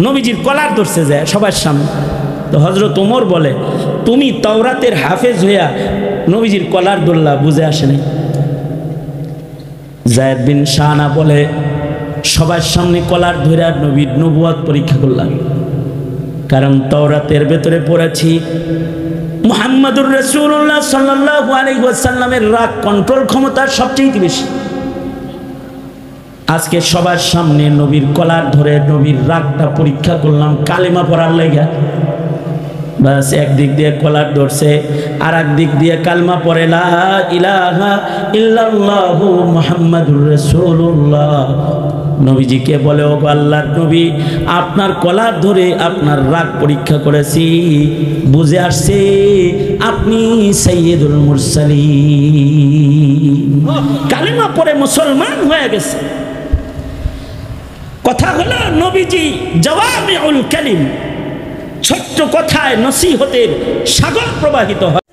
নবীজির কলার ধরছে যায় সবার সামনে। তো হযরত ওমর বলে, তুমি তাওরাতের হাফেজ হইয়া নবীজির কলার ধরলা, বুঝে আসে নাই? যায়েদ বিন শাহানা বলে, সবার সামনে কলার ধরে নবীর নবুয়ত পরীক্ষা করলাম, কারণ তাওরাতের ভেতরে পড়েছি মুহাম্মাদুর রাসূলুল্লাহ সাল্লাল্লাহু আলাইহি ওয়াসাল্লামের রাগ কন্ট্রোল ক্ষমতা সবচেয়ে বেশি। আজকে সবার সামনে নবীর কলার ধরে নবীর রাগটা পরীক্ষা করলাম কালেমা পড়ার লাগা। বাস একদিক দিয়ে কলার ধরছে, আর একদিক দিয়ে কালমা পড়ে, লা ইলাহা ইল্লাল্লাহু মুহাম্মাদুর রাসূলুল্লাহ। নবীজিকে বলে, ও আল্লাহর নবী, আপনার কলার ধরে আপনার রাগ পরীক্ষা করেছি, বুঝে আসছে আপনি সাইয়্যিদুল মুরসালিন। কালেমা পড়ে মুসলমান হয়ে গেছে। কথা হলো নবীজি জাওয়ামিউল কালিম, ছোট্ট কথায় নসিহতের সাগর প্রবাহিত হয়।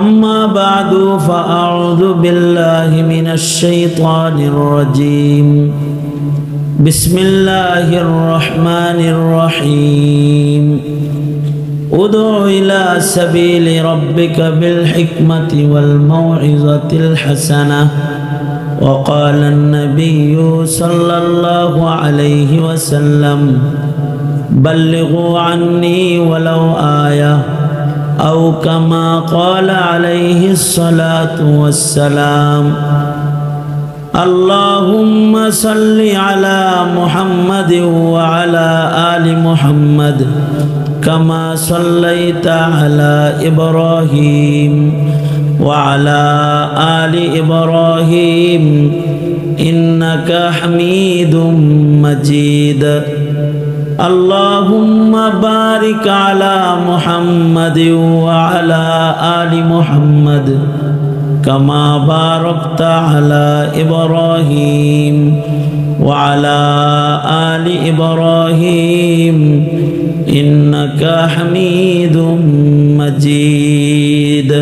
আম্মা বাদু ফাআউযু বিল্লাহি মিনাশ শাইতানির রাজীম। বিসমিল্লাহির রহমানির রহিম। উদউ ইলা সাবিলি রাব্বিকা বিল হিকমাতি ওয়াল মাউইযাতিল হাসানাহ। وقال النبي صلى الله عليه وسلم بلغوا عني ولو آية أو كما قال عليه الصلاة والسلام اللهم صل على محمد وعلى آل محمد كما صليت على إبراهيم وعلى آل إبراهيم إنك حميد مجيد اللهم بارك على محمد وعلى آل محمد كما باركت على إبراهيم وعلى آل إبراهيم إنك حميد مجيد।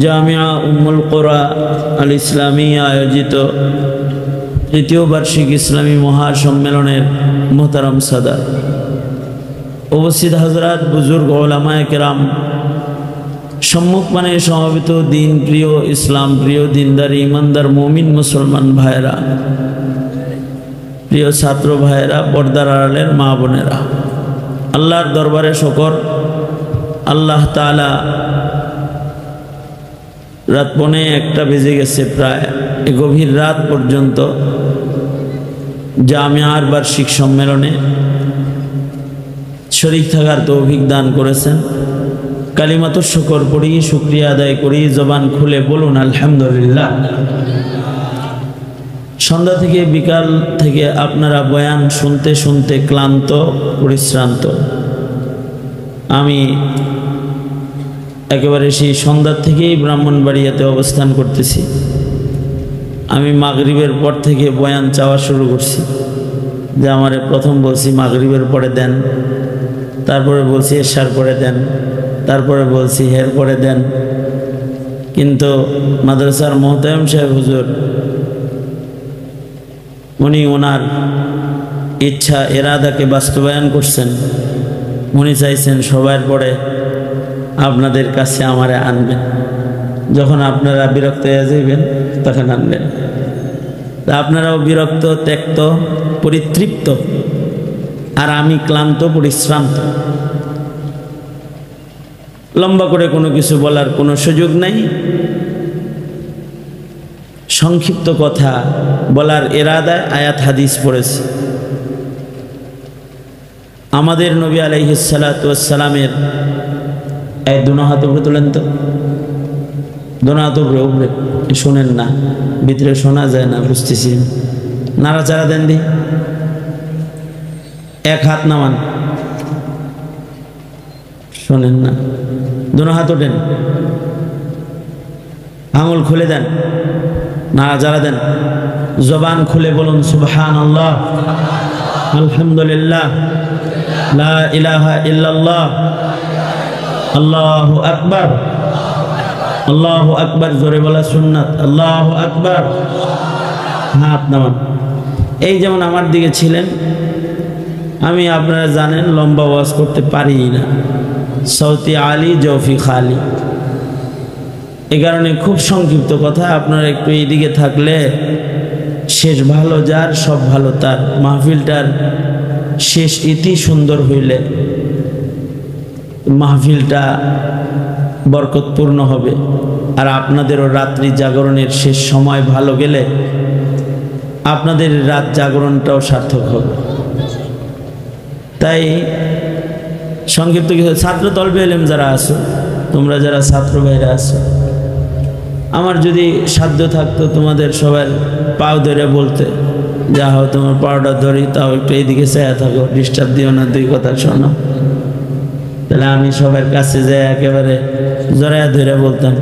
জামিয়া উম্মুল কুরা আল ইসলামী আয়োজিত তৃতীয় বার্ষিক ইসলামী মহাসম্মেলনের মোহতারাম সাদাত, উপস্থিত হযরত, বুজুর্গ, উলামায়ে কেরাম, সম্মুখমানে সমবেত দিন প্রিয়, ইসলাম প্রিয়, দিনদার, ইমানদার, মুমিন মুসলমান ভাইরা, প্রিয় ছাত্র ভাইরা, পর্দার আড়ালের মা বোনেরা, আল্লাহর দরবারে শুকর। আল্লাহ তাআলা রাত 1:45 বেজে গেছে, প্রায় গভীর রাত পর্যন্ত জামিয়ার বার্ষিক সম্মেলনে শরীক থাকার তৌফিক দান করেছেন। কালিমাতুশ শুকর পড়ি, শুকরিয়া আদায় করি, জবান খুলে বলুন আলহামদুলিল্লাহ। সন্ধ্যা থেকে বিকাল থেকে আপনারা বয়ান শুনতে শুনতে ক্লান্ত, পরিশ্রান্ত। আমি একেবারে সেই সন্ধ্যা থেকেই ব্রাহ্মণবাড়িয়াতে অবস্থান করতেছি। আমি মাগরিবের পর থেকে বয়ান চাওয়া শুরু করছি, যে আমারে প্রথম বলছি মাগরিবের পরে দেন, তারপরে বলছি এশার পরে দেন, তারপরে বলছি হের পরে দেন। কিন্তু মাদ্রাসার মোহতারাম সাহেব হুজুর, উনি ওনার ইচ্ছা এরাদাকে বাস্তবায়ন করছেন। উনি চাইছেন সবার পরে আপনাদের কাছে আমারে আনবেন, যখন আপনারা বিরক্ত হয়ে যাবেন তখন আনবেন। আপনারাও বিরক্ত, ত্যক্ত, পরিতৃপ্ত, আর আমি ক্লান্ত, পরিশ্রান্ত। লম্বা করে কোনো কিছু বলার কোনো সুযোগ নাই। সংক্ষিপ্ত কথা বলার এরাদায় আয়াত হাদিস পড়েছি। আমাদের নবী আলাইহিস সালাতু ওয়াস সালামের এই দুনো হাত উপরে তোলেন তো, দুনো হাত উপরে উপরে, শোনেন না, ভিতরে শোনা যায় না, বুঝতেছি। নাড়াচাড়া দেন দি, এক হাত নামান, শোনেন না, দুনো হাত ওঠেন, আঙুল খুলে দেন, নাড়াচাড়া দেন, জবান খুলে বলুন সুবহানাল্লাহ, আলহামদুলিল্লাহ, লা ইলাহা ইল্লাল্লাহ, আল্লাহু আকবার। আল্লাহু আকবার জোরে বলা সুন্নাত। আল্লাহু আকবার, হাত নামান। এই যেমন আমার দিকে ছিলেন, আমি আপনারা জানেন লম্বা ওয়াজ করতে পারি না, সৌতি আলী জৌফি খালি। এই কারণে খুব সংক্ষিপ্ত কথা, আপনারা একটু এইদিকে থাকলে শেষ ভালো যার সব ভালো তার। মাহফিলটার শেষ ইতি সুন্দর হইলে মাহফিলটা বরকতপূর্ণ হবে, আর আপনাদেরও রাত্রি জাগরণের শেষ সময় ভালো গেলে আপনাদের রাত জাগরণটাও সার্থক হবে। তাই সংক্ষিপ্ত কিছু ছাত্র তলবে এলেম যারা আছো, তোমরা যারা ছাত্র ভাইরা আছো, আমার যদি সাধ্য থাকতো তোমাদের সবার পাও ধরে বলতে, যা হোক তোমার পাওটা ধরি, তাও একটু এইদিকে চায়া থাকো, ডিস্টার্ব দিও না, দুই কথা শোনো, তাহলে আমি সবার কাছে যাই একেবারে জড়ায়া ধরে বলতাম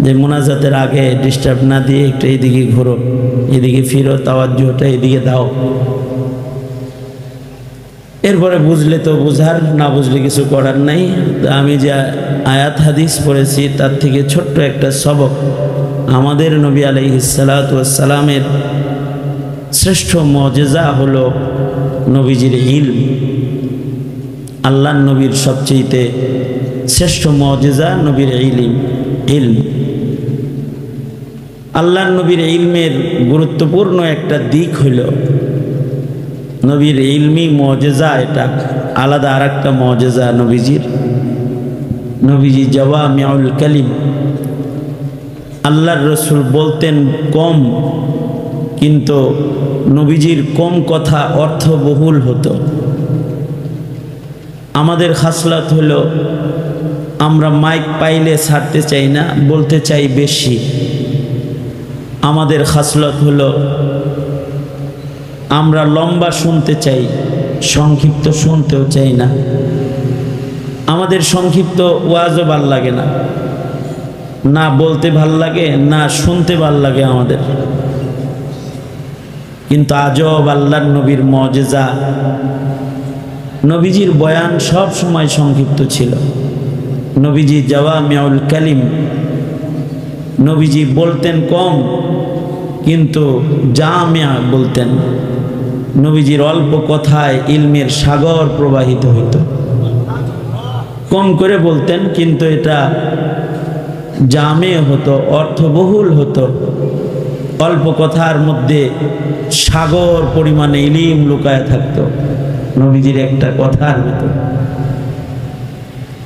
যে মোনাজাতের আগে ডিস্টার্ব না দিয়ে একটু এইদিকে ঘোরো, এদিকে ফিরো, তাওয়াজ্জুহটা এদিকে দাও। এরপরে বুঝলে তো বুঝার, না বুঝলে কিছু করার নাই। আমি যে আয়াত হাদিস পড়েছি তার থেকে ছোট্ট একটা সবক, আমাদের নবী আলাইহিস সালাতু ওয়াস সালামের শ্রেষ্ঠ মুজিজা হলো নবীজির ইলম। আল্লাহর নবীর সবচেয়ে শ্রেষ্ঠ মুজিজা নবীর ইলম। আল্লাহর নবীর ইলমের গুরুত্বপূর্ণ একটা দিক হইল নবীর ইলমি মুজিজা, এটা আলাদা আর একটা মুজিজা নবীজি জাওয়ামিউল কালিম। আল্লাহর রসুল বলতেন কম, কিন্তু নবীজির কম কথা অর্থবহুল হতো। আমাদের খাসলত হলো আমরা মাইক পাইলে ছাড়তে চাই না, বলতে চাই বেশি। আমাদের খাসলত হলো আমরা লম্বা শুনতে চাই, সংক্ষিপ্ত শুনতেও চাই না। আমাদের সংক্ষিপ্ত ওয়াজও ভাল লাগে না, না বলতে ভাল লাগে না শুনতে ভাল লাগে আমাদের। কিন্তু আজব আল্লাহর নবীর মুজিজা, নবীজির বয়ান সব সময় সংক্ষিপ্ত ছিল। নবীজি জাওয়ামিউল কালিম, নবীজি বলতেন কম কিন্তু জামিয়া বলতেন। নবীজির অল্প কথায় ইলমের সাগর প্রবাহিত হইত। কম করে বলতেন কিন্তু এটা জামে হতো, অর্থবহুল হতো। অল্প কথার মধ্যে সাগর পরিমাণে ইলম লুকায় থাকতো নবীজির একটা কথার মতো।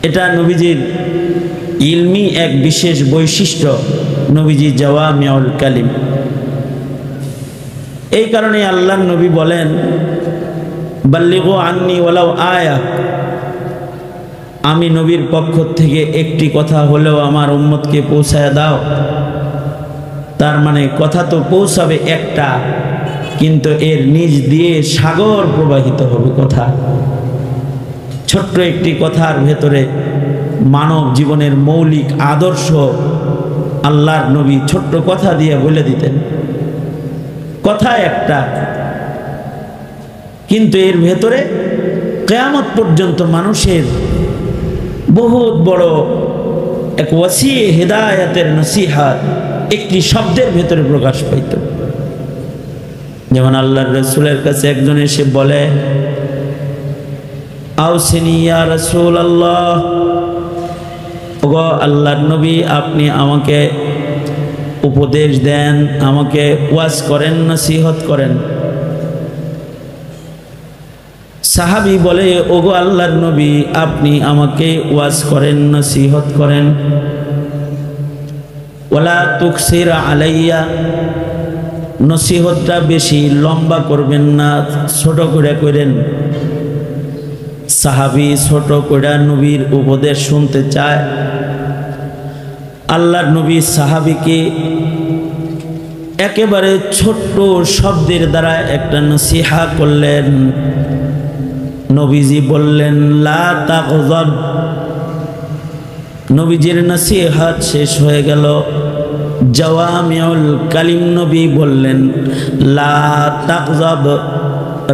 এটা নবীজির ইলমি এক বিশেষ বৈশিষ্ট্য, নবীজি জাওয়ামিউল কালিম। এই কারণে আল্লাহর নবী বলেন, বাল্লিগু আন্নি ওয়ালাউ আয়া, আমি নবীর পক্ষ থেকে একটি কথা হলেও আমার উম্মতকে পৌঁছায় দাও। তার মানে কথা তো পৌঁছাবে একটা, কিন্তু এর নিজ দিয়ে সাগর প্রবাহিত হবে কথা। ছোট্ট একটি কথার ভেতরে মানব জীবনের মৌলিক আদর্শ আল্লাহর নবী ছোট্ট কথা দিয়ে বলে দিতেন। কথা একটা, কিন্তু এর ভেতরে কিয়ামত পর্যন্ত মানুষের বহুত বড় এক ওয়াসি হিদায়াতের নসিহত একটি শব্দের ভেতরে প্রকাশ পাইত। যেমন আল্লাহর রাসূলের কাছে একজন এসে বলে, আউসিনি ইয়া রাসূলুল্লাহ, ওগো আল্লাহর নবী আপনি আমাকে উপদেশ দেন, আমাকে ওয়াজ করেন, নসিহত করেন। সাহাবী বলে, ওগো আল্লাহর নবী আপনি আমাকে ওয়াজ করেন, নসিহত করেন। ওয়ালা তুকসির আলাইয়া, নসিহতটা বেশি লম্বা করবেন না, ছোট করে করেন। সাহাবী ছোট করে নবীর উপদেশ শুনতে চায়। আল্লাহর নবী সাহাবীকে একেবারে ছোট্ট শব্দের দ্বারা একটা নসিহা করলেন। নবীজি বললেন, লা তাগযাব। নবীজির নসিহত শেষ হয়ে গেল। জাওয়ামিউল কালিম নবী বললেন, লা তাগযাব,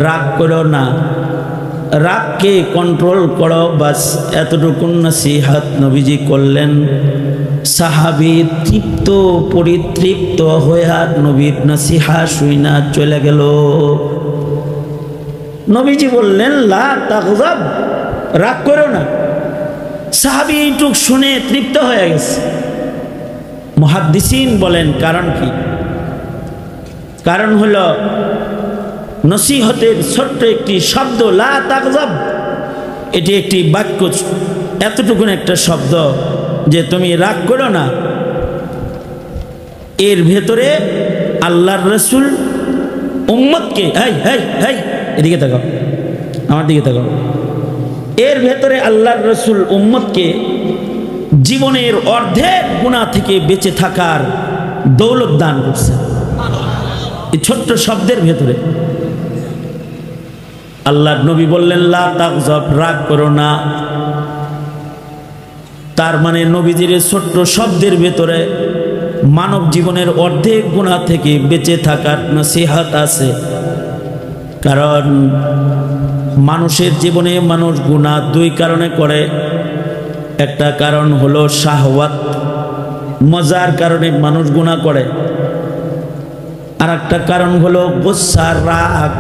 রাগ করো না, রাগকে কন্ট্রোল করো, বাস এতটুকু নসিহত নবীজি করলেন। সাহাবী তৃপ্ত পরিতৃপ্ত হয়ে নবীর নসিহা শুইনা চলে গেল। নবীজি বললেন লা তাগজাব, রাগ করো না। সাহাবী এইটুক শুনে তৃপ্ত হয়ে গেছে। মুহাদ্দিসিন বলেন কারণ কি? কারণ হলো নসিহতের ছোট্ট একটি শব্দ লা তাগজাব, এটি একটি বাক্য, এতটুকুন একটা শব্দ যে তুমি রাগ করো না, এর ভেতরে আল্লাহর রাসূল উম্মতকে, এদিকে তাকাও, আমার দিকে তাকাও, এর ভেতরে আল্লাহর রাসূল উম্মতকে জীবনের অর্ধেক গুনাহ থেকে বেঁচে থাকার দৌলত দান করছে এই ছোট্ট শব্দের ভেতরে। আল্লাহর নবী বললেন লা তাগজাব, রাগ করো না। তার মানে নবীজির ছোট্ট শব্দের ভেতরে মানব জীবনের অর্ধেক গুনাহ থেকে বেঁচে থাকার নসিহত আছে। কারণ মানুষের জীবনে মানুষ গুনাহ দুই কারণে করে। একটা কারণ হলো শাহওয়াত, মজার কারণে মানুষ গুনাহ করে। আর একটা কারণ হলো গুসা, রাগ,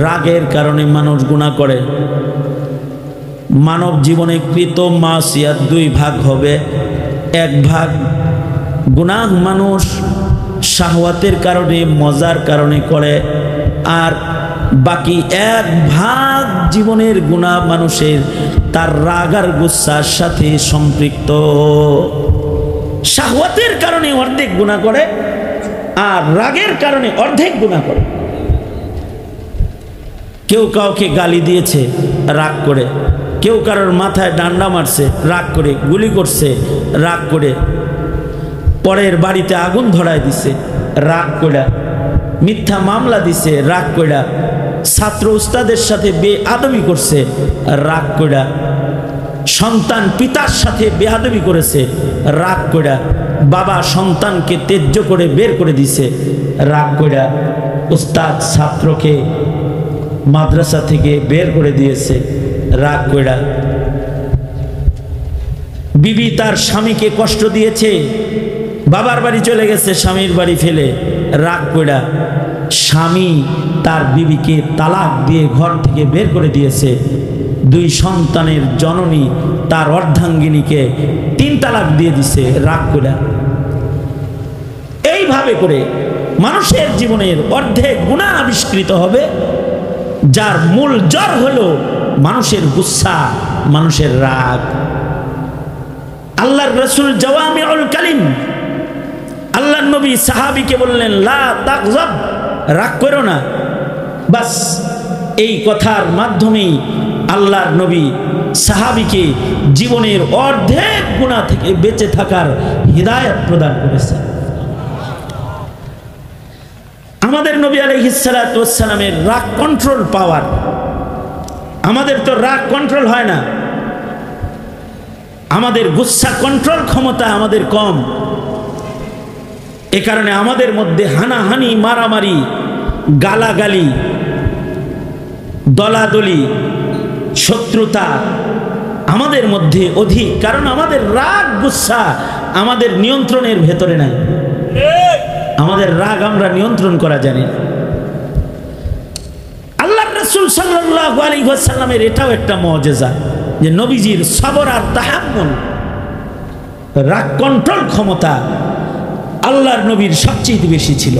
রাগের কারণে মানুষ গুনাহ করে। মানব জীবনে কৃত মাসিয়াত দুই ভাগ হবে। এক ভাগ গুনাহ মানুষ শাহওয়াতের কারণে, মজার কারণে করে, আর বাকি এক ভাগ জীবনের গুনাহ মানুষের তার রাগ আর গুসার সাথে সম্পৃক্ত। শাহওয়াতের কারণে অর্ধেক গুনাহ করে আর রাগের কারণে অর্ধেক গুনাহ করে। কেউ কাউকে গালি দিয়েছে রাগ করে, কেউ কারোর মাথায় ডান্ডা মারছে রাগ করে, গুলি করছে রাগ করে, পরের বাড়িতে আগুন ধরায় দিছে রাগ কইরা, মিথ্যা মামলা দিছে রাগ কইরা, ছাত্র উস্তাদের সাথে বেআদবি করছে রাগ কইরা, সন্তান পিতার সাথে বেআদবি করেছে রাগ কইরা, বাবা সন্তানকে ত্যায্য করে বের করে দিছে রাগ কইরা, উস্তাদ ছাত্রকে মাদ্রাসা থেকে বের করে দিয়েছে রাগ কইরা, বিবি তার স্বামীকে কষ্ট দিয়েছে, বাবার বাড়ি চলে গেছে স্বামীর বাড়ি ফেলে রাগ কইরা, স্বামী তার বিবিকে তালাক দিয়ে ঘর থেকে বের করে দিয়েছে, দুই সন্তানের জননী তার অর্ধাঙ্গিনীকে 3 তালাক দিয়ে দিছে রাগ কইরা। এইভাবে করে মানুষের জীবনের অর্ধেক গুনাহ আবিষ্কৃত হবে, যার মূল জড় হলো মানুষের গুসা, মানুষের রাগ। আল্লাহর রাসূল জাওয়ামিউল কালিম, আল্লাহর নবী সাহাবীকে বললেন লা তাগজাব, রাগ করো না। বাস এই কথার মাধ্যমেই আল্লাহর নবী সাহাবীকে জীবনের অর্ধেক গুনাহ থেকে বেঁচে থাকার হিদায়াত প্রদান করেছেন। আমাদের নবী আলাইহিস সালাতু ওয়াস সালামের রাগ কন্ট্রোল পাওয়ার, আমাদের তো রাগ কন্ট্রোল হয় না, আমাদের গুসা কন্ট্রোল ক্ষমতা আমাদের কম। এ কারণে আমাদের মধ্যে হানাহানি, মারামারি, গালাগালি, দলাদলি, শত্রুতা আমাদের মধ্যে অধিক। কারণ আমাদের রাগ গুসা আমাদের নিয়ন্ত্রণের ভেতরে নাই। আমাদের রাগ আমরা নিয়ন্ত্রণ করা জানি। আল্লাহর রাসূল সাল্লাল্লাহু আলাইহি ওয়াসাল্লামের এটাও একটা মুজিজা যে নবীজির সবর আর তাহাম্মুল, রাগ কন্ট্রোল ক্ষমতা আল্লাহর নবীর সবচেয়ে বেশি ছিল।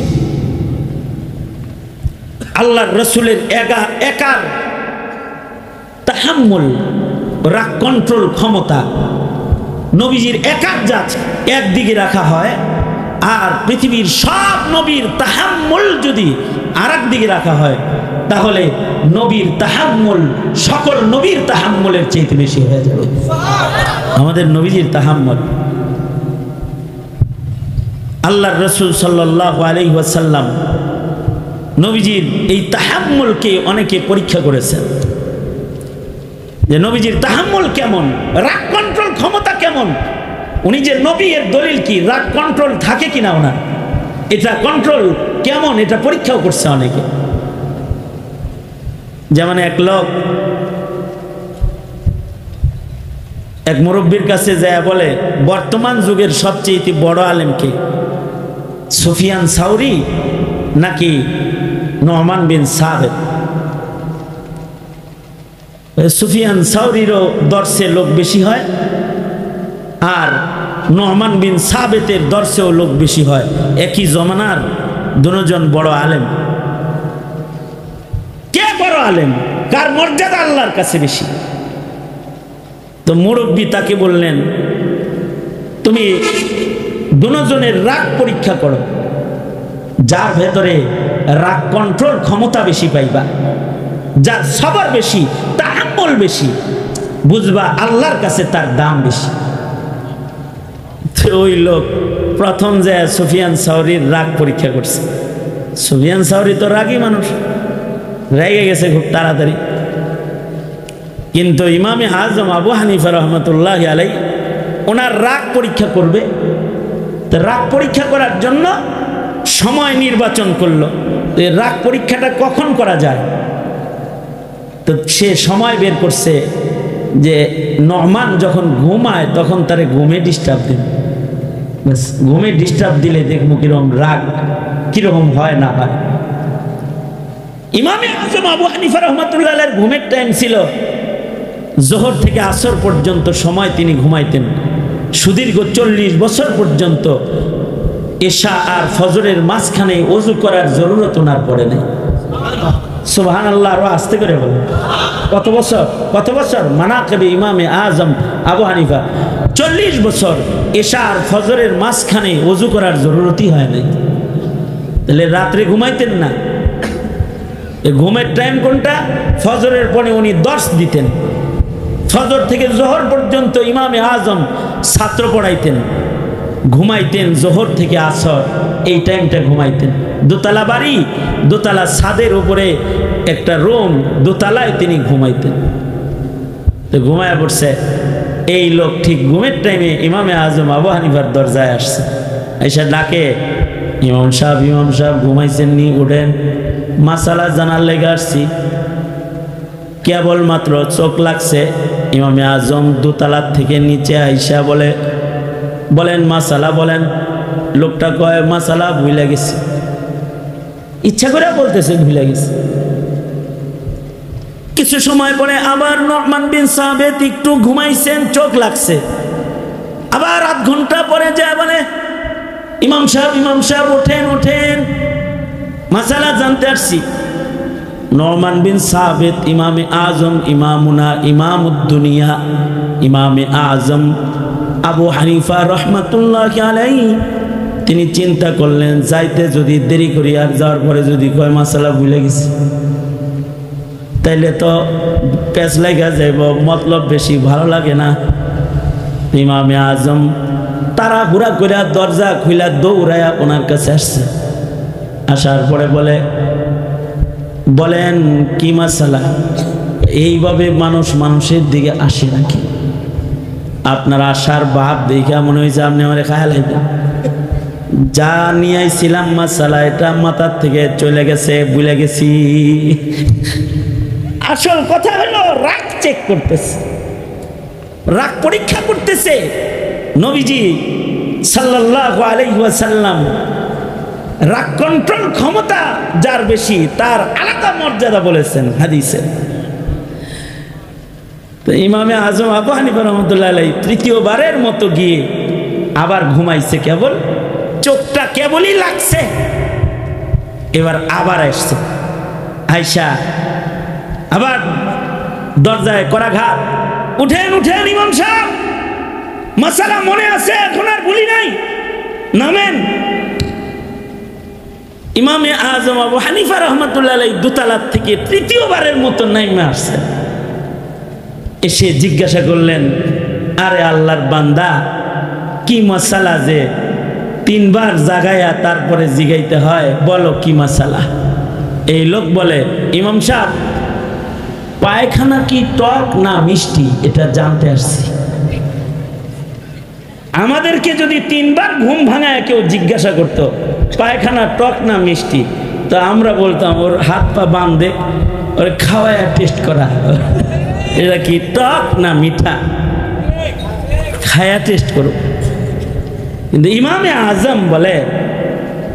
আল্লাহর রাসূলের একার তাহাম্মুল, রাগ কন্ট্রোল ক্ষমতা নবীজির একার জাত একদিকে রাখা হয়, আর পৃথিবীর সব নবীর তাহাম্মুল যদি আরেক দিকে রাখা হয়, তাহলে নবীর তাহাম্মুল সকল নবীর তাহাম্মুলের চেয়ে বেশি হয়ে যাবে। আমাদের নবীজির তাহাম্মুল, আল্লাহর রাসূল সাল্লাল্লাহু আলাইহি ওয়াসাল্লাম নবীজির এই তাহাম্মুলকে অনেকে পরীক্ষা করেছেন যে নবীজির তাহাম্মুল কেমন, রাগ কন্ট্রোল ক্ষমতা কেমন। উনি যে নবী এর দলিল কি, রাগ কন্ট্রোল থাকে কিনা ওনার, এটা কন্ট্রোল কেমন এটা পরীক্ষাও করছে অনেকে। যেমন এক লোক এক মুরব্বীর কাছে যায় বলে, বর্তমান যুগের সবচেয়ে বড় আলেম কে, সুফিয়ান সাউরি নাকি নুমান বিন সাবেত? সুফিয়ান সাউরিরও দর্শে লোক বেশি হয়, আর নোমান বিন সাবেতের দর্শেও লোক বেশি হয়। একই জমানার দুজন বড় আলেম। কে বড় আলেম, কার মর্যাদা আল্লাহর কাছে বেশি? তো মুরব্বী তাকে বললেন, তুমি দুজনের রাগ পরীক্ষা করো, যার ভেতরে রাগ কন্ট্রোল ক্ষমতা বেশি পাইবা, যার সবার বেশি, তাহাম্মুল বেশি, বুঝবা আল্লাহর কাছে তার দাম বেশি। ওই লোক প্রথম যে সুফিয়ান সাউরির রাগ পরীক্ষা করছে। সুফিয়ান সাউরি তো রাগী মানুষ, রেগে গেছে খুব তাড়াতাড়ি। কিন্তু ইমামে আজম আবু হানিফা রহমতুল্লাহ আলাই ওনার রাগ পরীক্ষা করবে। তো রাগ পরীক্ষা করার জন্য সময় নির্বাচন করলো, রাগ পরীক্ষাটা কখন করা যায়। তো সে সময় বের করছে যে নোমান যখন ঘুমায় তখন তারে ঘুমে ডিস্টার্ব দিন, ঘুমে ডিস্টার্ব দিলে দেখবো কিরকম রাগ কিরকম হয় না হয়। ইমামে আজম আবু হানিফা রহমতুল্লাহ আলাইহির ঘুমের টাইম ছিল জোহর থেকে আসর পর্যন্ত সময় তিনি ঘুমাইতেন। সুদীর্ঘ 40 বছর পর্যন্ত এশা আর ফজরের মাঝখানে ওযু করার জরুরত ওনার পড়ে নেই। সুবহানাল্লাহ, আরো আস্তে করে বলেন। কত বছর? কত বছর? মানাকিবে ইমামে আজম আবু হানিফা 40 বছর এশা আর ফজরের মাঝখানে ওযু করার জরুরতই হয় নাই। তাহলে রাত্রে ঘুমাইতেন না। ঘুমের টাইম কোনটা? ফজরের পরে উনি দর্শ দিতেন। ফজর থেকে জোহর পর্যন্ত ইমামে আজম ছাত্র পড়াইতেন, ঘুমাইতেন জোহর থেকে আসর, এই টাইমটা ঘুমাইতেন। দোতলা বাড়ি, দোতলা ছাদের উপরে একটা রুম, দোতলায় তিনি ঘুমাইতেন। তো ঘুমায় পড়ছে এই লোক, ঠিক ঘুমের টাইমে ইমামে আজম আবু হানিফার দরজায় আসছে। এসে ডাকে, ইমাম সাহেব ঘুমাইছেন নি? উঠেন, মাসালা জানার লেগে আসছি। কেবলমাত্র চোখ লাগছে, ইমামে আজম দোতলার থেকে নিচে আইসা বলেন মাসালা বলেন। লোকটা কয় মাসালা ভুলে গেছে। ইচ্ছা করে বলতেছে ভুলে গেছে। কিছু সময় পরে আবার নোমান বিন সাবেত একটু ঘুমাইছেন, চোখ লাগছে। আবার আধ ঘন্টা পরে যায় বলে, ইমাম সাহেব ওঠেন, মাসালা জানতে আসছি। নোমান বিন সাবেত ইমামে আজম, ইমামুনা ইমামুদ্দুনিয়া, ইমামে আজম আবু হানিফা রহমাতুল্লাহি আলাইহি, তিনি চিন্তা করলেন যাইতে যদি দেরি করি আর যাওয়ার পরে যদি কয় মাসালা ভুলে গেছি, তাইলে তো পেঁচ লাগা যাইব, মতলব বেশি ভালো লাগে না। ইমামে আজম তারা ঘুরা করে দরজা খুইলা দৌড়ায়া ওনার কাছে আসছে। আসার পরে বলেন কি মাসালা? এইভাবে মানুষের দিকে আসে নাকি? আপনার আসার ভাব দেখে মনে হয়েছে আপনি আমার খায়া লাইবেন। যা নিয়ে আইছিলাম মাসালা, এটা মাথার থেকে চলে গেছে, ভুলে গেছি। আসল কথা হলো রাগ চেক করতেছে, রাগ পরীক্ষা করতেছে। নবীজি সাল্লাল্লাহু আলাইহি ওয়াসাল্লাম রাগ কন্ট্রোল ক্ষমতা যার বেশি তার আলাদা মর্যাদা বলেছেন হাদিসে। তো ইমামে আজম আবু হানিফা রহমতুল্লাহ আলাইহি তৃতীয়বারের মতো গিয়ে আবার ঘুমাইছে, কেবল চোখটা কেবলই লাগছে। এবার আবার আসছে, আয়সা আবার দরজায় করাঘাত, উঠেন ইমাম সাহেব, মাসালা মনে আছে, এখন আর ভুলি নাই, নামেন। ইমামে আজম আবু হানিফা রহমতুল্লাহ আলাইহি দোতলার থেকে তৃতীয়বারের মতো নাইমা আসছে। এসে জিজ্ঞাসা করলেন, আরে আল্লাহর বান্দা, কি মাসালা যে 3 বার জাগায়া তারপরে জিগাইতে হয়, বলো কি মাসালা? এই লোক বলে, ইমাম সাহেব পায়খানা কি টক না মিষ্টি এটা জানতে আসছি। আমাদেরকে যদি 3 বার ঘুম ভাঙায় কেউ জিজ্ঞাসা করতো পায়খানা টক না মিষ্টি, তো আমরা বলতাম ওর হাত পা বাঁধে ওর খাওয়ায় টেস্ট করা, এটা কি টক না মিঠা, খায়া টেস্ট করো। কিন্তু ইমামে আজম বলে,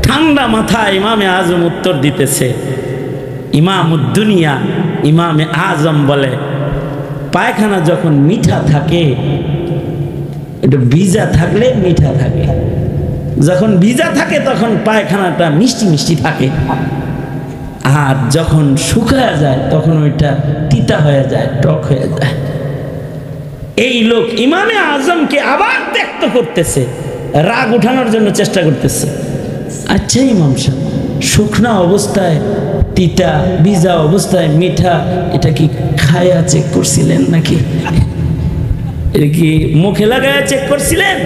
ঠান্ডা মাথায় ইমামে আজম উত্তর দিতেছে, ইমামুদ্দুনিয়া ইমামে আজম বলে, পায়খানা যখন মিঠা থাকে, একটু ভিজা থাকলে মিঠা থাকে, যখন ভিজা থাকে তখন পায়খানাটা মিষ্টি মিষ্টি থাকে, আর যখন শুকায় যায় তখন ওইটা তিতা হয়ে যায়, টক হয়ে যায়। এই লোক ইমামে আজমকে আবার ত্যাক্ত করতেছে, রাগ উঠানোর জন্য চেষ্টা করতেছে। আচ্ছা ইমাম সাহেব, শুকনা অবস্থায় তিতা, ভিজা অবস্থায় মিঠা, এটা কি খায়া চেক করছিলেন নাকি? এটা কি মুখে লাগায়া চেক করছিলেন?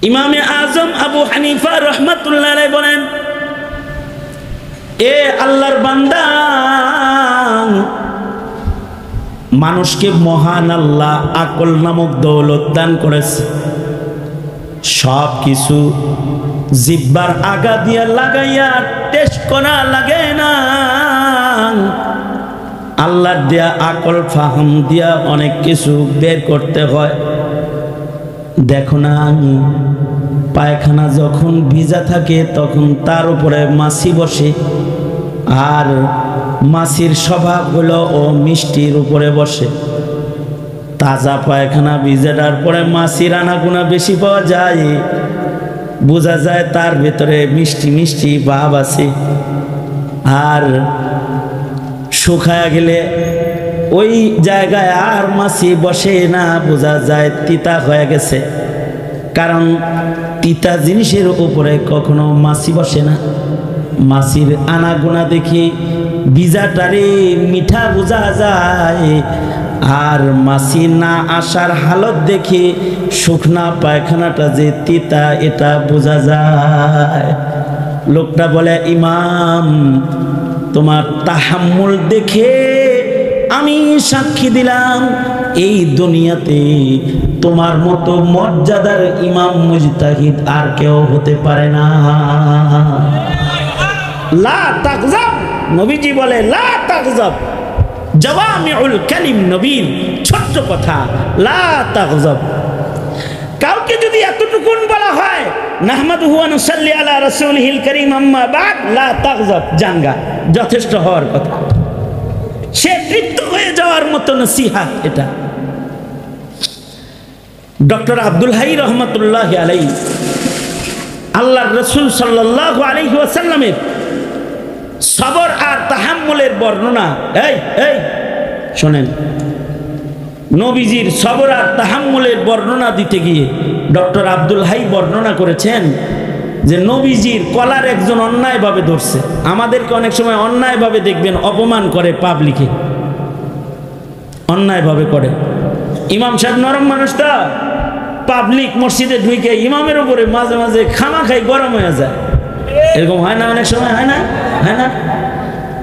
ইমামে আজম আবু হানিফা রহমাতুল্লাহ আলাইহি বলেন, এ আল্লাহর বান্দা, মানুষকে মহান আল্লাহ আকল নামক দৌলত দান করেছে। সব কিছু জিহ্বার আগা দিয়া লাগাইয়া টেস্ট করা লাগে না, আল্লাহর দেয়া আকল ফাহাম দিয়া অনেক কিছু বের করতে হয়। দেখো না, পায়খানা যখন ভিজা থাকে তখন তার উপরে মাছি বসে, আর মাছির স্বভাব হলো ও মিষ্টির উপরে বসে। তাজা পায়খানা ভিজাটার পরে মাছির আনাগোনা বেশি পাওয়া যায়, বোঝা যায় তার ভেতরে মিষ্টি মিষ্টি ভাব আছে। আর শুকায়া গেলে ওই জায়গায় আর মাছি বসে না, বোঝা যায় তিতা হয়ে গেছে। কারণ তিতা জিনিসের উপরে কখনো মাছি বসে না। মাছির আনাগোনা দেখি ভিজাটারে মিঠা বোঝা যায়, আর মাছি না আসার হালত দেখে শুকনা পায়খানাটা যে তিতা এটা বোঝা যায়। লোকটা বলে, ইমাম তোমার তাহাম্মুল দেখে আমি সাক্ষী দিলাম এই দুনিয়াতে তোমার মতো মর্যাদার ইমাম মুজতাহিদ আর কেউ হতে পারে না। লা তাগজাব, নবীজি বলে লা তাগজাব, জাওয়ামিউল কালিম নবীর ছোট্ট কথা, লা তাগজাব। কাউকে যদি এতটুকুন বলা হয় নাহমাদুহু ওয়া নুসাল্লি আলা রাসূলিহিল কারীম আম্মা বাদ, লা তাগজাব, জানগা, যথেষ্ট হওয়ার কথা। সে তৃপ্ত হয়ে যাওয়ার মতো নসিহত এটা। ডক্টর আব্দুল হাই রহমতুল্লাহ আলাইহি আল্লাহর রাসূল সাল্লাল্লাহু আলাইহি ওয়াসাল্লামের সবর আর তাহাম্মুলের বর্ণনা, এই শোনেন, নবীজির সবর আর তাহাম্মুলের বর্ণনা দিতে গিয়ে ডক্টর আব্দুল হাই বর্ণনা করেছেন যে নবীজির কলার একজন অন্যায়ভাবে ধরছে। আমাদেরকে অনেক সময় অন্যায়ভাবে দেখবেন অপমান করে, পাবলিকে অন্যায়ভাবে করে। ইমাম সাহেব নরম মানুষটা, পাবলিক মসজিদে ঢুকে ইমামের উপরে মাঝে মাঝে খামাখাই গরম হয়ে যায়। এরকম হয় না? অনেক সময় হয় না? হয় না?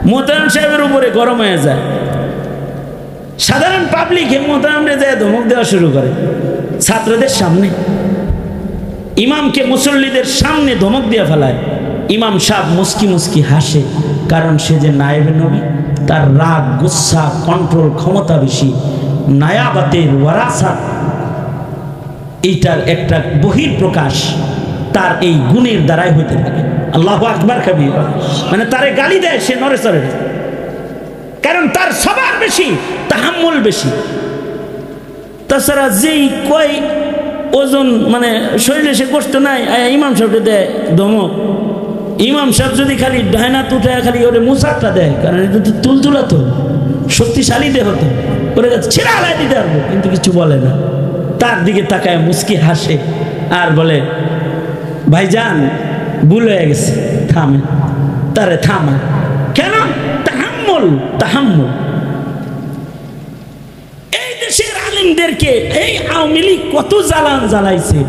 মোহতারাম সাহেবের উপরে গরম হয়ে যায়। সাধারণ পাবলিক মোহতারামরে যায় ধমক দেওয়া শুরু করে ছাত্রদের সামনে, ইমামকে মুসল্লিদের সামনে ধমক দিয়ে ফেলায়। ইমাম সাহেব মুস্কি মুস্কি হাসে, কারণ সে যে নায়েবে নবী, তার রাগ গুসা কন্ট্রোল ক্ষমতা বেশি, নায়াবাতের ওয়ারাসাত, এইটার একটা বহির প্রকাশ তার এই গুণের দ্বারাই হইতে থাকে। আল্লাহু আকবার কবীর, মানে তারে গালি দেয় সে নড়ে চড়ে, কারণ তার সবার বেশি, তাহাম্মুল বেশি। তাছাড়া যেই কয় ওজন মানে শরীরে সে কষ্ট নাই, ইমাম সাহেবকে দেয় ধমক। ইমাম সাহেব যদি খালি ডায়নাত উঠায় খালি ওরে মুসারটা দেয়, কারণ এটা তো তুলতুলা, তো শক্তিশালী দেহ, তো ওরে ছেড়ে আলাই দিতে পারবো, কিন্তু কিছু বলে না। তার দিকে তাকায় মুস্কি হাসে আর বলে, ভাইজান ভুল হয়ে গেছে, থামে, তারে থামা। কেন? তাহাম্মুল, তাহাম্মুল। এই দেশের আলেমদেরকে এই আওয়ামী লীগ কত জ্বালান জ্বালাইছে,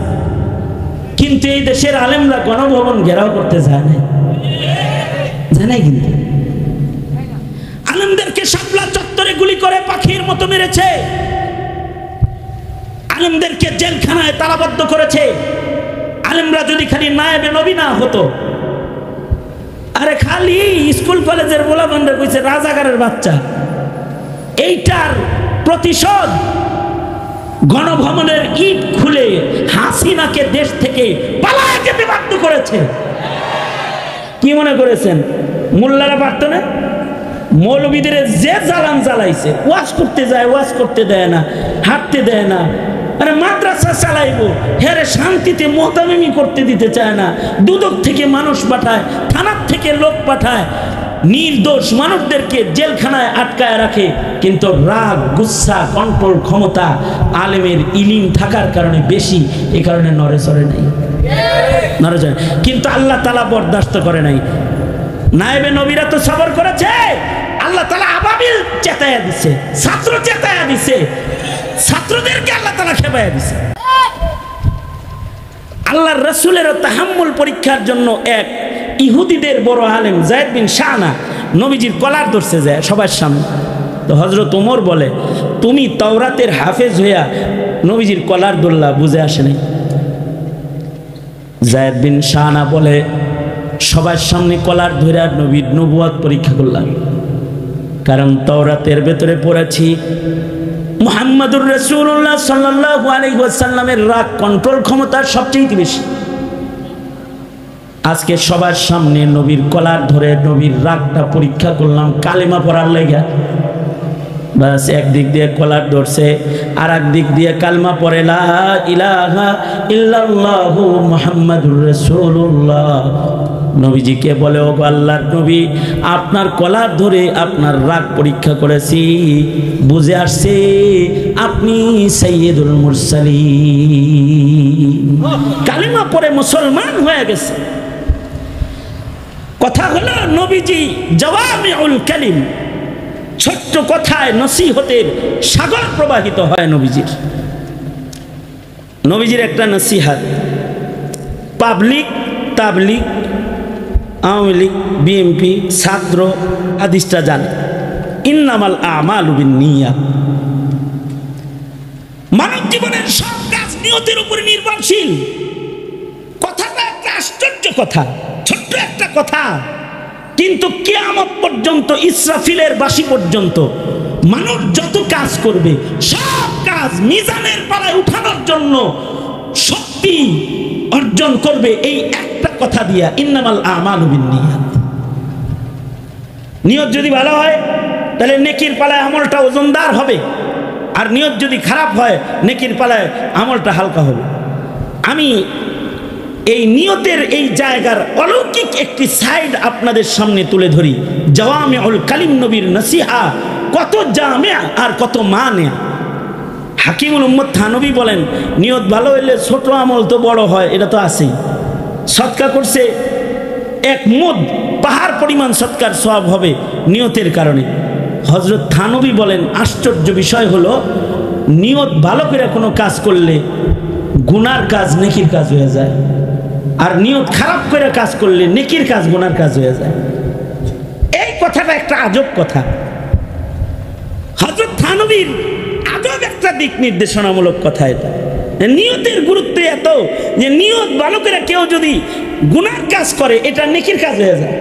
কিন্তু এই দেশের আলেমরা গণভবন ঘেরাও করতে যায় না, জানাই। কিন্তু আলেমদেরকে শাপলা চত্বরে গুলি করে পাখির মতো মেরেছে, আলেমদেরকে জেলখানায় তালাবদ্ধ করেছে। আলেমরা যদি খালি নায়েবে নবী না হতো, আরে খালি স্কুল কলেজের গোলাবান্ধা কইছে রাজাকারের বাচ্চা, এইটার প্রতিশোধ গণভবনের ইট খুলে হাসিনাকে দেশ থেকে পালায় যেতে বাধ্য করেছে। কি মনে করেছেন মোল্লারা পারত না? মৌলবীদের যে জ্বালান জ্বালাইছে, ওয়াজ করতে যায় ওয়াজ করতে দেয় না, হাঁটতে দেয় না। আরে মাদ্রাসা চালাইবো, হ্যাঁ শান্তিতে মোতামিমি করতে দিতে চায় না। দুদক থেকে মানুষ পাঠায়, থানার থেকে লোক পাঠায়, নির্দোষ মানুষদেরকে জেলখানায় আটকায় রাখে। কিন্তু রাগ, গুচ্ছা, কন্ট্রোল ক্ষমতা আলেমের ইলিম থাকার কারণে বেশি, এই কারণে নড়ে চড়ে নাই, নড়ে চড়ে। কিন্তু আল্লাহ তাআলা বরদাস্ত করে নাই। নায়েবে নবীরা তো সবর করেছে, আল্লাহ তাআলা আবাবিল চেতায়া দিছে, ছাত্র চেতায়া দিছে, ছাত্রদেরকে আল্লাহ তাআলা খেপায়া দিছে। আল্লাহর রাসূলের তাহাম্মুল পরীক্ষার জন্য এক ইহুদিদের বড় আলেম যায়েদ বিন শানা নবীজির কলার ধরছে যায় সবার সামনে। তো হযরত ওমর বলে, তুমি তাওরাতের হাফেজ হইয়া নবীজির কলার ধরলা, বুঝে আসে নাই? যায়েদ বিন শানা বলে, সবার সামনে কলার ধরে নবীর নবুয়ত পরীক্ষা করলাম, কারণ তাওরাতের ভেতরে পড়েছি মুহাম্মাদুর রাসূলুল্লাহ সাল্লাল্লাহু আলাইহি ওয়াসাল্লামের রাগ কন্ট্রোল ক্ষমতা সবচেয়ে বেশি। আজকে সবার সামনে নবীর কলার ধরে নবীর রাগটা পরীক্ষা করলাম কালেমা পড়ার লাগা। বাস একদিক দিয়ে কলার ধরছে, আর এক দিক দিয়ে কালমা পড়ে, লা ইলাহা ইল্লাল্লাহু মুহাম্মাদুর রাসূলুল্লাহ। নবীজিকে বলে, ও আল্লাহর নবী, আপনার কলার ধরে আপনার রাগ পরীক্ষা করেছি, বুঝে আসছে আপনি সাইয়্যিদুল মুরসালিন। কালেমা পড়ে মুসলমান হয়ে গেছে। কথা হলো নবীজি জাওয়ামিউল কালিম, ছোট্ট কথায় নসিহতের সাগর প্রবাহিত হয় নবীজির। নবীজির একটা নসিহত, পাবলিক, তাবলিগ, আওয়ামী লীগ, বিএনপি, ছাত্র হাদিসটা জানে, ইন্নামাল আমালু বিন্নিয়াত। মানব জীবনের সব কাজ নিয়তের উপরে নির্ভরশীল। কথাটা একটা আশ্চর্য কথা, ছোট্ট একটা কথা, কিন্তু কিয়ামত পর্যন্ত, ইসরাফিলের বাঁশি পর্যন্ত মানুষ যত কাজ করবে সব কাজ মিজানের পালায় উঠানোর জন্য শক্তি অর্জন করবে এই একটা কথা দিয়া, ইন্নামাল আমালু বিন্নিয়াত। নিয়ত যদি ভালো হয় তাহলে নেকির পালায় আমলটা ওজনদার হবে, আর নিয়ত যদি খারাপ হয় নেকির পালায় আমলটা হালকা হবে। আমি এই নিয়তের এই জায়গার অলৌকিক একটি সাইড আপনাদের সামনে তুলে ধরি। জাওয়ামিউল কালিম নবীর নসিহা কত জামিয়া আর কত মানিয়া। হাকিমুল উম্মত থানবী বলেন, নিয়ত ভালো হইলে ছোট আমল তো বড় হয়, এটা তো আছেই। সদকা করছে এক মুদ, পাহাড় পরিমাণ সদকার সওয়াব হবে নিয়তের কারণে। হযরত থানবী বলেন, আশ্চর্য বিষয় হলো, নিয়ত ভালো করে কোনো কাজ করলে গুনার কাজ নেকির কাজ হয়ে যায়, আর নিয়ত খারাপ করে কাজ করলে নেকির কাজ গুনার কাজ হয়ে যায়। এই কথাটা একটা আজব কথা। হযরত থানবীর আজব একটা দিক নির্দেশনামূলক কথা এটা। নিয়তের গুরুত্ব এত যে নিয়ত ভালো করে কেউ যদি গুনার কাজ করে এটা নেকির কাজ হয়ে যায়।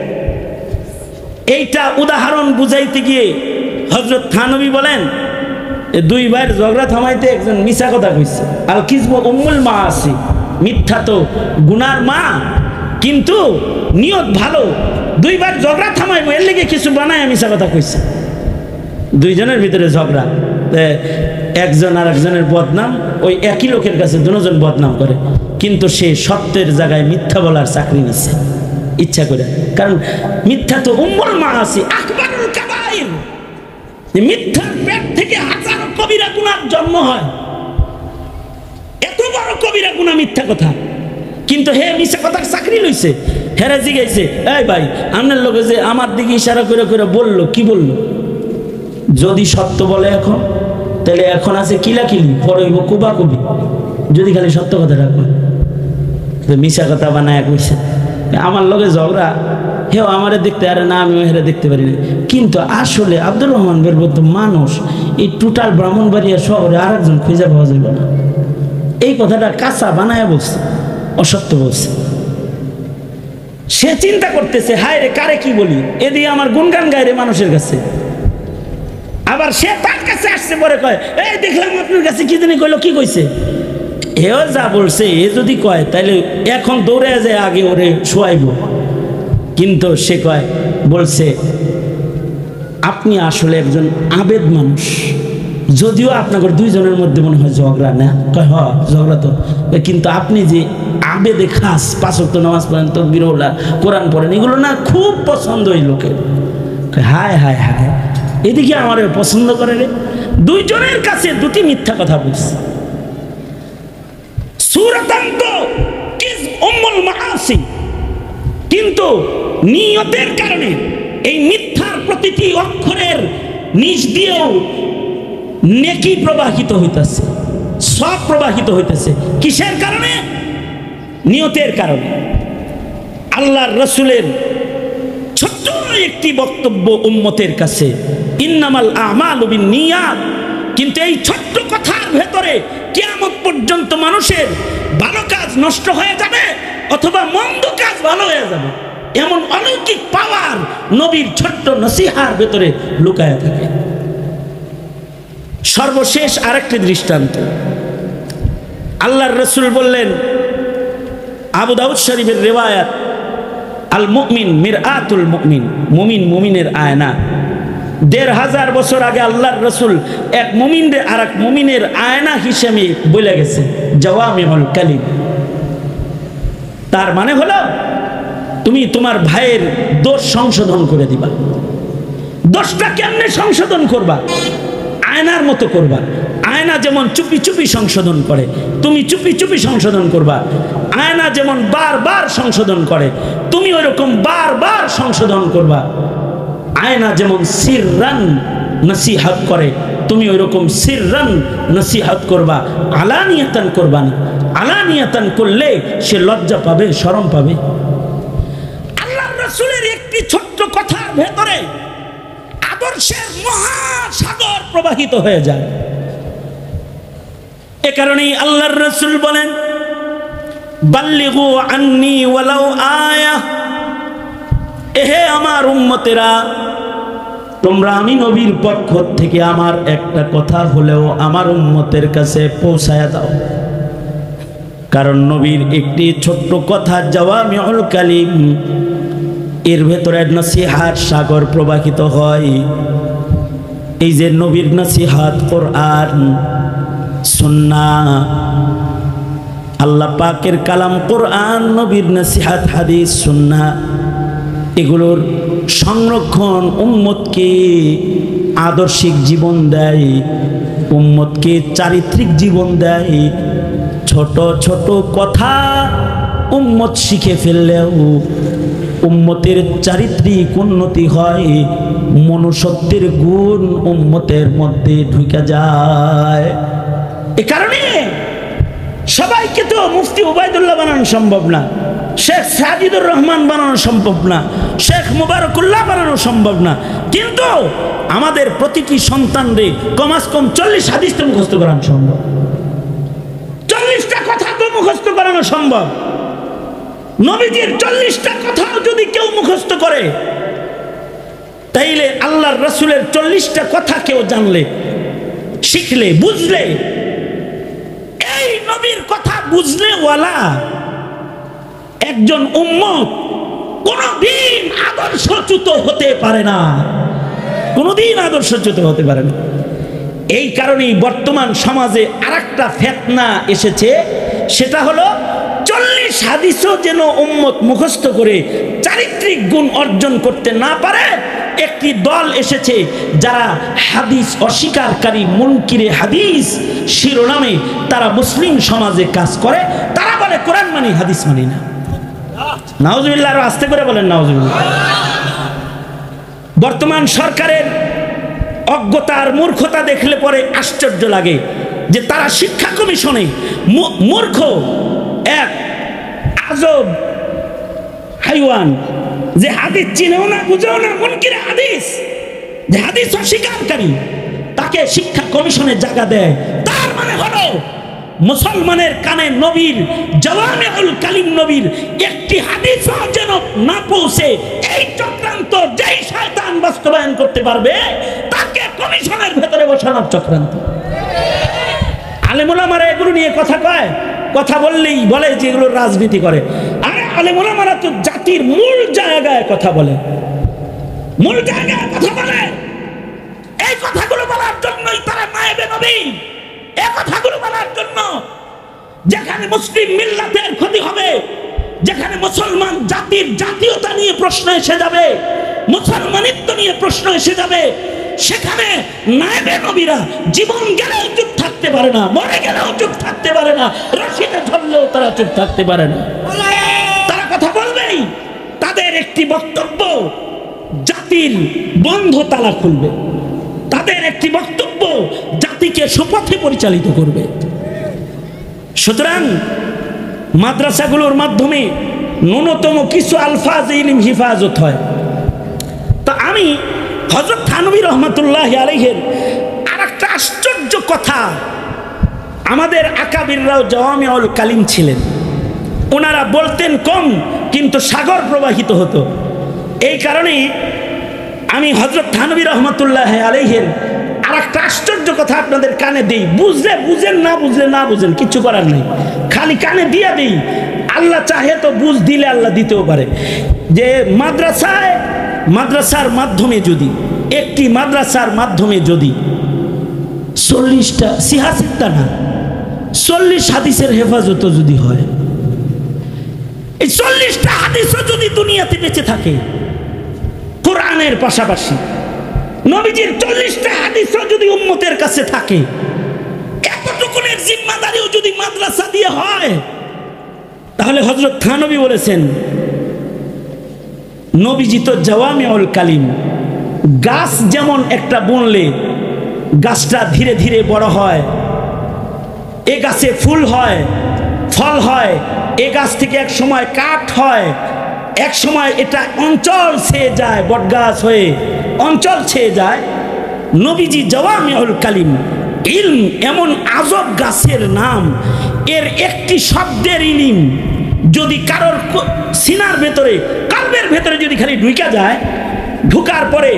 এইটা উদাহরণ বুঝাইতে গিয়ে হযরত থানবী বলেন, দুই ভাইয়ের ঝগড়া থামাইতে একজন মিছা কথা কইছে। আল কিযবু উম্মুল মাআসি, মিথ্যা তো গুনার মা, কিন্তু নিয়ত ভালো, দুই ভাইয়ের ঝগড়া থামাইবো এর লেগে কিছু বানায় মিছা কথা কইছে। দুইজনের ভিতরে ঝগড়া, একজন আর একজনের বদনাম, ওই একই লোকের কাছে দুজন বদনাম করে, কিন্তু সে সত্যের জায়গায় মিথ্যা বলার চাকরি নিচ্ছে ইচ্ছা করে। কারণ মিথ্যা তো উম্মুল মাআসি, আকবারুল কাবাইর। মিথ্যার পেট থেকে হাজারো কবিরা গুনার জন্ম হয়। এত বড় কবিরা গুনাহ মিথ্যা কথা, কিন্তু হে মিথ্যা কথার চাকরি লইছে। হেরে জিগাইছে, এই ভাই আপনার লোকে যে আমার দিকে ইশারা করে করে বললো, কি বললো? যদি সত্য বলে এখন, তাহলে এখন আছে কিলাকিলি, পড়ইব কুবাকুবি। যদি খালি সত্য কথা রাখবো, মিশা কথা বানায় কইছে আমার লগে ঝগড়া, হেও আমারে দেখতে, আরে না আমি হেরে দেখতে পারি না। কিন্তু আসলে আব্দুর রহমান বের মতো মানুষ এই টোটাল ব্রাহ্মণবাড়িয়া শহরে আর একজন খুঁজে পাওয়া যাবে না। এই কথাটা কাঁচা বানায় বলছে, অসত্য বলছে। সে চিন্তা করতেছে, হায় রে কারে কি বলি, এদিকে আমার গুনগান গায় রে মানুষের কাছে। আবার সে তার কাছে আসছে, পরে কয়, এই দেখলাম আপনার কাছে কি জানি কইলো, কি কইছে? এও যা বলছে এ যদি কয় তাইলে এখন দৌড়ে যায় আগে ওরে শোয়াইব। কিন্তু সে কয়, বলছে আপনি আসলে একজন আবেদ মানুষ, যদিও আপনাদের দুইজনের মধ্যে মনে হয় ঝগড়া না, কয় হ ঝগড়া তো, কিন্তু আপনি যে আবেদে খাস, 5 ওয়াক্ত নামাজ পড়েন, তাকবীরুল্লাহ, কোরআন পড়েন, এগুলো না খুব পছন্দ এই লোকের। হায় হায় হায়, এদিকে আমার পছন্দ করে রে। দুইজনের কাছে দুটি মিথ্যা কথা বলছে। সূরাতান্ত কিস উম্মুল মাআসি, কিন্তু নিয়তের কারণে এই মিথ্যার প্রতিটি অক্ষরের নিচ দিয়েও নেকি প্রবাহিত হইতেছে, সব প্রবাহিত হইতেছে। কিসের কারণে? নিয়তের কারণে। আল্লাহর রাসূলের ছোট্ট একটি বক্তব্য উম্মতের কাছে, ইন্নামাল আমালু বিন্নিয়াত, কিন্তু এই ছোট্ট কথার ভেতরে কিয়ামত পর্যন্ত মানুষের ভালো কাজ নষ্ট হয়ে যাবে অথবা মন্দ কাজ ভালো হয়ে যাবে, এমন অলৌকিক পাওয়ার নবীর ছোট্ট নসিহার ভেতরে লুকায় থাকে। সর্বশেষ আরেকটি দৃষ্টান্ত, আল্লাহর রাসূল বললেন, আবু দাউদ শরীফের রিওয়ায়াত, আল মুমিন মিরআতুল মুমিন, মুমিন মুমিনের আয়না। ১৫০০ বছর আগে আল্লাহর রাসূল এক মুমিনরে আরেক মুমিনের আয়না হিসেবে বলে গেছে, জাওয়ামিউল কালিম। তার মানে হলো তুমি তোমার ভাইয়ের দোষ সংশোধন করে দিবা। দোষটা কেমনে সংশোধন করবা? আয়নার মতো করবা। আয়না যেমন চুপি চুপি সংশোধন করে, তুমি চুপি চুপি সংশোধন করবা। আয়না যেমন বারবার সংশোধন করে, তুমি ওইরকম বারবার সংশোধন করবা। আয়না যেমন সিররান নসিহত করে, তুমি ওইরকম সিররান নসিহত করবা, আলানিয়াতান করবা না। আলানিয়াতান করলে সে লজ্জা পাবে, শরম পাবে। আল্লাহর রাসূলের একটি ছোট্ট কথার ভেতরে আদর্শের মহাসাগর প্রবাহিত হয়ে যায়। এ কারণেই আল্লাহর রাসূল বলেন, বাল্লিগু আন্নি ওয়ালাউ আয়া, এহে আমার উম্মতেরা, তোমরা আমি নবীর পক্ষ থেকে আমার একটা কথা হলেও আমার উম্মতের কাছে পৌঁছায়া দাও। কারণ নবীর একটি ছোট্ট কথা জাওয়ামিউল কালিম, এর ভেতরে নসিহাত সাগর প্রবাহিত হয়। এই যে নবীর নসিহাত, কোরআন সুন্নাহ, আল্লাহ পাকের কালাম কোরআন, নবীর নসিহাত হাদিস সুন্নাহ, এগুলোর সংরক্ষণ উম্মতকে আদর্শিক জীবন দেয়, উম্মতকে চারিত্রিক জীবন দেয়। ছোট ছোট কথা উম্মত শিখে ফেললেও উম্মতের চারিত্রিক উন্নতি হয়, মনুষ্যত্বের গুণ উম্মতের মধ্যে ঢুকে যায়। এ কারণে সবাইকে তো মুফতি উবাইদুল্লাহ বানানো সম্ভব না, শেখ সাজিদুর রহমান বানানো সম্ভব না, শেখ মুবারকুল্লাহ বানানো সম্ভব না, কিন্তু আমাদের প্রতিটি সন্তানরে কমাস কম 40 হাদিস তো মুখস্থ করানো সম্ভব, 40টা কথা তো মুখস্থ করানো সম্ভব। নবীজির 40টা কথাও যদি কেউ মুখস্থ করে, তাইলে আল্লাহর রাসূলের 40টা কথা কেউ জানলে, শিখলে, বুঝলে, এই নবীর কথা বুঝলে ওয়ালা একজন উম্মত কোনদিন আদর্শচ্যুত হতে পারে না, কোনদিন আদর্শচ্যুত হতে পারে না। এই কারণেই বর্তমান সমাজে আরেকটা ফিতনা এসেছে, সেটা হলো 40 হাদিসও যেন উম্মত মুখস্থ করে চারিত্রিক গুণ অর্জন করতে না পারে। একটি দল এসেছে যারা হাদিস অস্বীকারী, মুনকিরে হাদিস শিরোনামে তারা মুসলিম সমাজে কাজ করে। তারা বলে কোরআন মানি, হাদিস মানি না। নাউজুবিল্লাহ, আরো আস্তে করে বলেন নাউজুবিল্লাহ। বর্তমান সরকারের অজ্ঞতা আর মূর্খতা দেখলে পরে আশ্চর্য লাগে যে তারা শিক্ষা কমিশনে মূর্খ এক আজব হাইওয়ান, যে হাদিস চিনেও না, বুঝেও না, মুনকিরে হাদিস, যে হাদিস অস্বীকারী, তাকে শিক্ষা কমিশনে জায়গা দেয়। তার মানে হলো মুসলমানের কানে নবীর জাওয়ামিউল কালিম, নবীর একটি হাদিসও যেন না পৌঁছে, এই চক্রান্ত যেই শয়তান বাস্তবায়ন করতে পারবে তাকে কমিশনের ভেতরে বসানোর চক্রান্ত। আলেম ওলামারা এগুলো নিয়ে কথা কয়, কথা বললেই বলে যে এগুলো রাজনীতি করে। আরে আলেম ওলামারা তো জাতির মূল জায়গায় কথা বলে, মূল জায়গায় কথা বলে। নবী এই কথাগুলো বলার জন্য, যেখানে মুসলিম মিল্লাতের ক্ষতি হবে, যেখানে মুসলমান জাতির জাতীয়তা নিয়ে প্রশ্ন এসে যাবে, মুসলমানিত্ব নিয়ে প্রশ্ন এসে যাবে, সেখানে নায়েবে নবীরা জীবন গেলেও চুপ থাকতে পারে না, মরে গেলেও চুপ থাকতে পারে না, রশিদে ঝুললেও তারা চুপ থাকতে পারে না, তারা কথা বলবেই। তাদের একটি বক্তব্য জাতির বন্ধ তালা খুলবে, তাদের একটি বক্তব্য জাতিকে সুপথে পরিচালিত করবে। সুতরাং মাদ্রাসাগুলোর মাধ্যমে ন্যূনতম কিছু আলফাজ ইলম হিফাজত হয়। তো আমি হযরত থানভী রহমাতুল্লাহ আলাইহির আরেকটা আশ্চর্য কথা, আমাদের আকাবিররাও জাওয়ামিউল কালিম ছিলেন, ওনারা বলতেন কম কিন্তু সাগর প্রবাহিত হতো। এই কারণে আমি হযরত থানভী রহমাতুল্লাহ আলাইহির আরেকটা আশ্চর্য কথা আপনাদের কানে দেই, বুঝলে বুঝেন, না বুঝলে না বুঝেন, কিছু করার নেই, খালি কানে দিয়া দেই। আল্লাহ চাহে তো বুঝ দিলে আল্লাহ দিতেও পারে। যে মাদ্রাসার মাধ্যমে যদি, একটি মাদ্রাসার মাধ্যমে যদি 40টা 86টা না 40 হাদিসের হেফাজত যদি হয়, এই 40টা হাদিসও যদি দুনিয়াতে বেঁচে থাকে কোরআনের পাশাপাশি, নবীজির 40টা হাদিসও যদি উম্মতের কাছে থাকে, এতটুকুনের জিম্মাদারিও যদি মাদ্রাসা দিয়ে হয়, তাহলে হযরত থানভী বলেছেন, নবীজি তো জাওয়ামিউল কালিম, গাছ যেমন একটা বুনলে গাছটা ধীরে ধীরে বড় হয়, এ গাছে ফুল হয়, ফল হয়, এ গাছ থেকে এক সময় কাঠ হয়, এক সময় এটা অঞ্চল ছেয়ে যায়, বটগাছ হয়ে অঞ্চল ছেয়ে যায়। নবীজি জাওয়ামিউল কালিম, ইলম এমন আজব গাছের নাম, এর একটি শব্দের ইলম যদি কারোর সিনার ভেতরে, কালবের ভেতরে যদি খালি ঢুকা যায়, ঢুকার পরে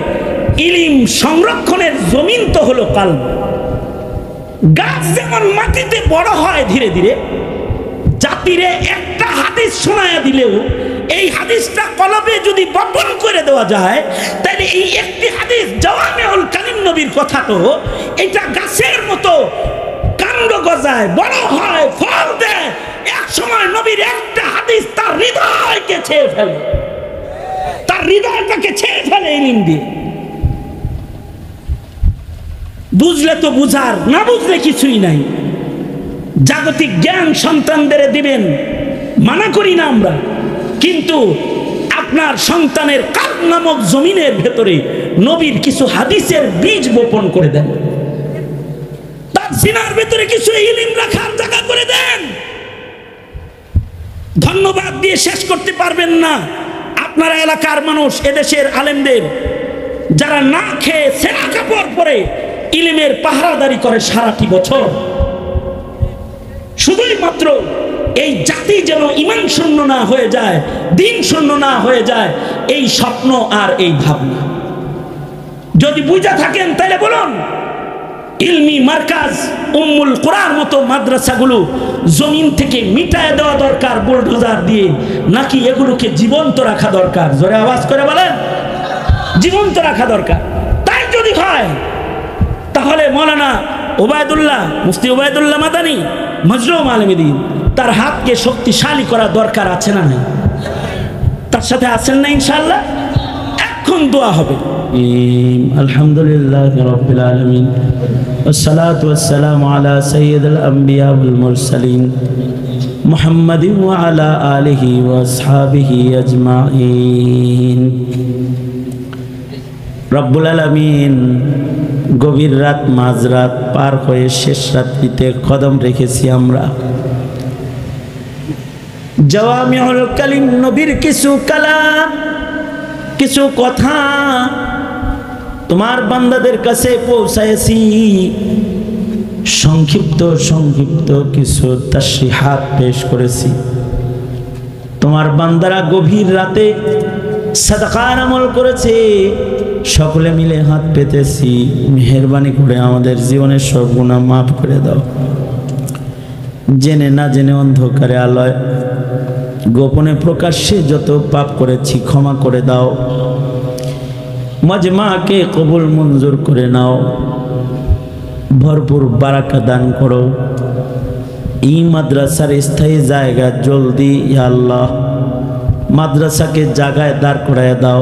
ইলম সংরক্ষণের জমিন তো হলো কালব। গাছ যেমন মাটিতে বড় হয় ধীরে ধীরে, জাতিরে একটা হাদিস শোনায়া দিলেও এই হাদিসটা কলবে যদি বপন করে দেওয়া যায়, তাহলে এই একটি হাদিস জাওয়ামিউল কালিম নবীর কথা, তো এটা গাছের মতো কাণ্ড গজায়, বড় হয়, ফল দেয়। এক সময় নবীর একটা হাদিস তার হৃদয়কে ছেয়ে ফেলে, তার হৃদয়টাকে ছেয়ে ফেলে ইলম দিয়ে। বুঝলে তো বুঝার, না বুঝলে কিছুই নাই। জাগতিক জ্ঞান সন্তানদের দিবেন, মানা করি না আমরা, কিন্তু আপনার সন্তানের কালব নামক জমিনের ভেতরে নবীর কিছু হাদিসের বীজ বপন করে দেন, তার সিনার ভেতরে কিছু ইলম রাখার জায়গা করে দেন। ধন্যবাদ দিয়ে শেষ করতে পারবেন না। আপনারা এলাকার মানুষ, এদেশের আলেমদের যারা না খেয়ে ছেঁড়া কাপড় পরে ইলমের পাহারাদারি করে সারাটি বছর, শুধুই মাত্র এই জাতি যেন ঈমান শূন্য না হয়ে যায়, দিন শূন্য না হয়ে যায়, এই স্বপ্ন আর এই ভাবনা যদি বুঝা থাকেন তাহলে বলুন, ইলমি মার্কাজ উম্মুল কুরার মতো মাদ্রাসাগুলো জমিন থেকে মিটায় দেওয়া দরকার বুলডোজার দিয়ে, নাকি এগুলোকে জীবন্ত রাখা দরকার? জোরে আওয়াজ করে বলেন, জীবন্ত রাখা দরকার। তাই যদি হয় তাহলে মৌলানা ওবায়দুল্লাহ, মুফতি ওবায়দুল্লাহ মাদানী মজলুম আলমদ্বীন, তার হাতকে শক্তিশালী করা দরকার আছে না নাই? তার সাথে আছেন না ইনশাআল্লাহ? এখন দোয়া হবে। আলহামদুলিল্লাহ রাব্বিল আলামিন, ওয়াসসালাতু ওয়াসসালামু আলা সাইয়্যিদিল আমবিয়া ওয়াল মুরসালিন মুহাম্মাদিন ওয়া আলা আলিহি ওয়া আসহাবিহি আজমাইন। রব্বুল আলামিন গভীর রাত, মাঝরাত পার হয়ে শেষ রাত্রিতে কদম রেখেছি আমরা। জাওয়ামিউল কালিম নবীর কিছু কালাম, কিছু কথা তোমার বান্দাদের কাছে পৌঁছাইছি। সংক্ষিপ্ত কিছু তাশরিহাত পেশ করেছি। তোমার বান্দারা গভীর রাতে সাদাকার আমল করেছে, সকলে মিলে হাত পেতেছি, মেহেরবানি করে আমাদের জীবনের সব গুনাহ মাফ করে দাও। জেনে না জেনে, অন্ধকারে আলোয়, গোপনে প্রকাশ্যে যত পাপ করেছি ক্ষমা করে দাও। মাজমাকে কবুল মঞ্জুর করে নাও। ভরপুর বারাকা দান করো। এই মাদ্রাসার স্থায়ী জায়গা জলদি ইয়া আল্লাহ মাদ্রাসাকে জায়গায় দাঁড় করায় দাও।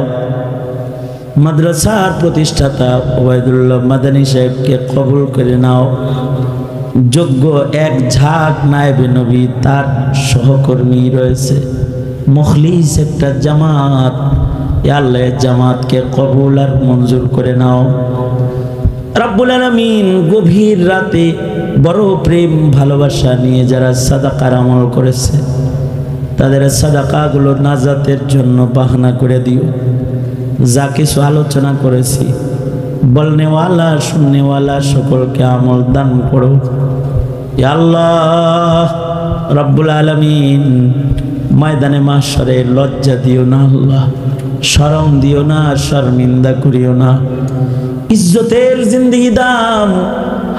মাদ্রাসার প্রতিষ্ঠাতা ওবায়দুল্লাহ মাদানী সাহেবকে কবুল করে নাও। যোগ্য এক ঝাঁক নায়েবে নবী তার সহকর্মী রয়েছে, মুখলিস একটা জামাত, ইয়া আল্লাহ জামাতকে কবুল আর মঞ্জুর করে নাও। রব্বুল আলামিন গভীর রাতে বড় প্রেম ভালোবাসা নিয়ে যারা সাদাকার আমল করেছে তাদের সাদাকাগুলো নাজাতের জন্য বাহানা করে দিও। যা কিছু আলোচনা করেছি বলনেওয়ালা শুননেওয়ালা সকলকে আমল দান করো। ইয়া আল্লাহ রব্বুল আলামিন ময়দানে মাহশরে লজ্জা দিও না আল্লাহ, শরম দিও না, শর্মিন্দা করিও না। ইজ্জতের জিন্দেগি দাম,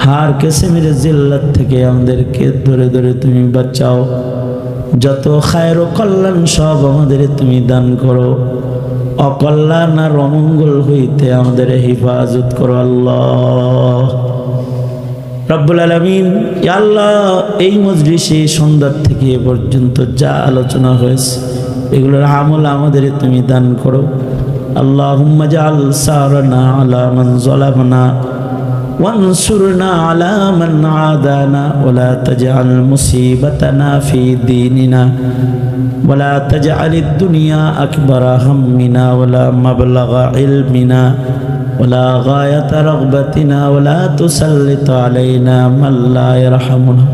হার কিসমের জিল্লাত থেকে আমাদেরকে ধরে ধরে তুমি বাঁচাও। যত খায়ের ও কল্যাণ সব আমাদের তুমি দান করো। অকল্যাণ আর অমঙ্গল হইতে আমাদের হেফাজত করো আল্লাহ রব্বুল আলামিন। ইয়া আল্লাহ এই মজলিসে সন্ধ্যা থেকে এ পর্যন্ত যা আলোচনা হয়েছে এগুলোর আমল আমাদের তুমি দান করো। আল্লাহুম্মা জাআল সারনা আলা মান যালামনা ওয়ানসুরনা আলা মান আদানা ওয়ালা তাজআল মুসিবাতানা ফি দীনিনা ওয়ালা তাজআলিদ দুনিয়া আকবারা হাম্মিনা ওয়ালা মাবলাগা ইলমিনা ওয়ালা গায়াতা রাগবাতিনা ওয়ালা তুসাল্লিত আলাইনা মান লা ইয়ারহামুনা।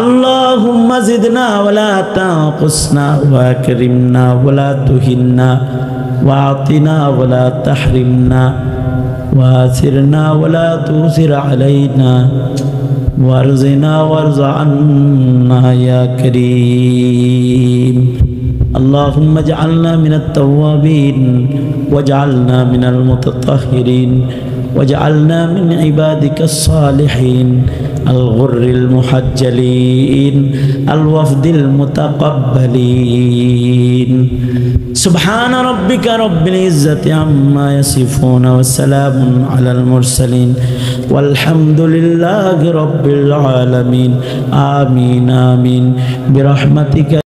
আল্লাহুম্মা জিদনা ওয়ালা তানকুসনা ওয়া আকরিমনা ওয়ালা তুহিন্না ওয়াতিনা ওয়ালা তাহরিমনা ওয়াসিরনা ওয়ালা তুসির আলাইনা ওয়ারজিনা ওয়ারযা আন্না ইয়া কারীম। اللهم اجعلنا من التوابين واجعلنا من المتطهرين واجعلنا من عبادك الصالحين الغر المحجلين الوفد المتقبلين. سبحان ربك رب العزة عما يصفون وسلام على المرسلين والحمد لله رب العالمين. آمين آمين برحمتك